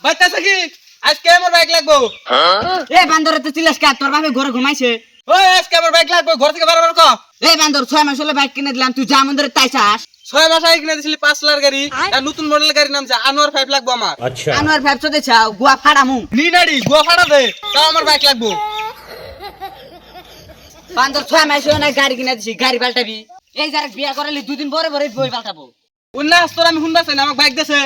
বাইতাছে কি আজকে আমার বাইক লাগবো। এ বান্দর তো চিল্লাস কা তোর বাপে ঘরে ঘুমাইছে। ওই আজকে আমার বাইক লাগবো, ঘর থেকে বারবার ক। এ বান্দর 6 মাস হলো বাইক কিনে দিলাম, তুই যা মন্দিরে তাই চাস। 6 মাস আগে কিনে দিছিলি 5 লাখ গাড়ি, আর নতুন মডেলের গাড়ি নামছে আনোয়ার 5 লাগবো আমার। আনোয়ার ভাবছো দে চাও গুয়া ফাড়ামু। নি নাড়ি গোয়া ফাড়া দে, তাও আমার বাইক লাগবো। বান্দর 6 মাস হলো না গাড়ি কিনে দিছি, গাড়ি পাল্টাবি। এই যারা বিয়া করালি দুদিন পরে পরে বই পাল্টাবো। উন্নাস তোর আমি শুনবা চাই না, আমাকে বাইক দেছে।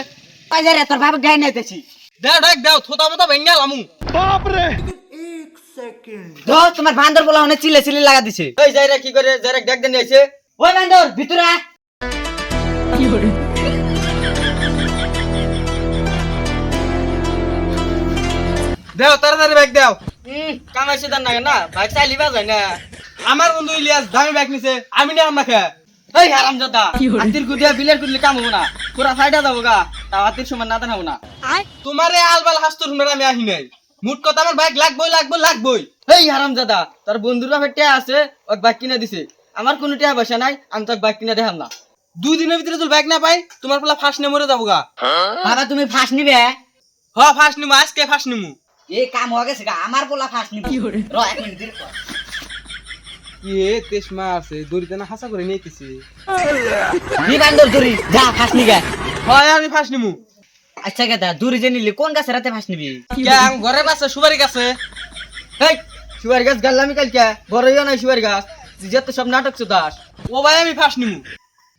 বাজারে তোর বাপে গাড়ি নাইতেছি। দাও ডাক দাও, থোতা মতো ভেঙ্গা লামু। ধো তোমার বান্দর বলা অনেক চিল্লে চিল্লে লাগা দিছে। এই যাইরা কি করে যাইরা ডাক দেন আইছে। ওই বান্দর ভিতরে আয়। দাও তাড়াতাড়ি বাইক দাও। কামাইছে দান না বাইক চালিবা যায় না। আমার বন্ধু ইলিয়াস দামি বাইক নিছে, আমি না আমাকে। এই হারামজাদা আতির গুদিয়া বিলের গুদলি কাম হবো না, পুরা ফাইডা যাবো গা, তাও আতির সময় না দেন হবো না। তোমারে আলবাল হাসতুর শুনে আমি আহি নাই। মুট কথা আমার বাইক লাগবই লাগবই লাগবই। এই হারামজাদা তোর বন্ধুর বাপের টিয়া আছে, ওই বাইক কিনে দিছে। আমার কোনো টিয়া পয়সা নাই, আমি তোর বাইক কিনে দেখাম না। 2 দিনের ভিতরে তুই বাইক না পাই, তোমার পোলা ফাঁস নিয়ে মরে যাবো গা। বাবা তুমি ফাঁস নিবে? হ ফাঁস নিমু, আজকে ফাঁস নিমু। এই কাম হয়ে গেছে গা, আমার পোলা ফাঁস নিবে। র 1 মিনিট দিন পর। কি তেসমা আছে, দড়িতে না হাসা করে নিতেছি। নি বান্দর দূরি যা ফাঁস নিগে। হয় আমি ফাঁস নিমু। আচ্ছা গেদা দূরি যে নিলি কোন গাছে রাতে ফাঁস নিবি? কে আম ঘরে পাশে সুপারি গাছে। এই শুয়ার গাছ গাল্লামি কালকে বড়ইও নাই শুয়ার গাছ, যত সব নাটক চুদাস। ও ভাই আমি ফাঁস নিমু।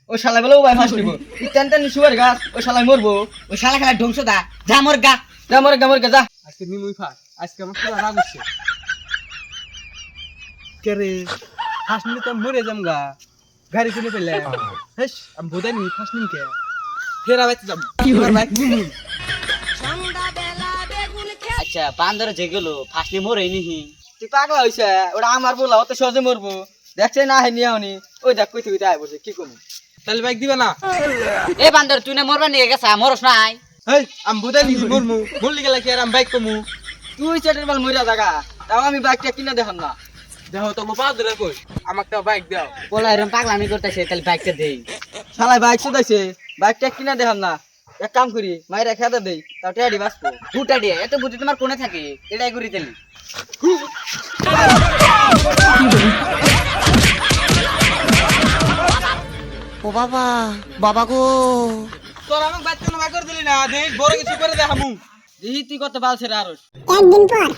ও শালা বলে ও ভাই ফাঁস নিব। ইতান শুয়ার গাছ ও শালা মরবো। ও শালা খেলা ধ্বংস দা, যা মর গা, যা মর গা, মর গা যা। আজকে নিমুই ফাঁস, আজকে আমার পুরা রাগ হচ্ছে। কে রে ফাঁস নিলে তো মরে যাম গা, গাড়ি কিনে পেলে। হেস আমি বোধাই নি ফাঁস নিম কে ফেরা বাইতে যাম। আমার বাইক নিমু। আচ্ছা বান্দর যেগুলো ফাঁস নিয়ে মরে নিহি। তুই পাগলা হইছে, ওটা আমার বলা অত সহজে মরবো। দেখছে না হে নিয়ে হনি, ওই দেখ কইতে কইতে আয় বসে কি করবো। তাহলে বাইক দিবা না? এ বান্দর তুই না মরবা নিয়ে গেছা, মরস নাই। হেই আমি বোধাই নি মরমু, মরলি গেলে কি আর আমি বাইক কমু। তুই চেটের মাল মইরা জাগা, তাও আমি বাইকটা কিনা দেখাম না। দেখো তো পা ধরে কই আমাকে তো বাইক দাও। বলা এরকম পাগলামি করতেছে, তাহলে বাইকটা দেই। শালাই বাইক শুধাইছে, বাইকটা কিনা দেখাম না। এক কাম করি মাইরা খেতে দেই, তাও টেয়ারি বাঁচবো। বুটা দিয়ে এত বুদ্ধি তোমার কোনে থাকে, এটাই করি তেলি। ও বাবা, বাবা গো। তোর আমাকে বাইক কেন বাইক করে দিলি না? দেখ বড় কিছু করে দেখামু। দেখি তুই কত বালছে রে আরস। একদিন পর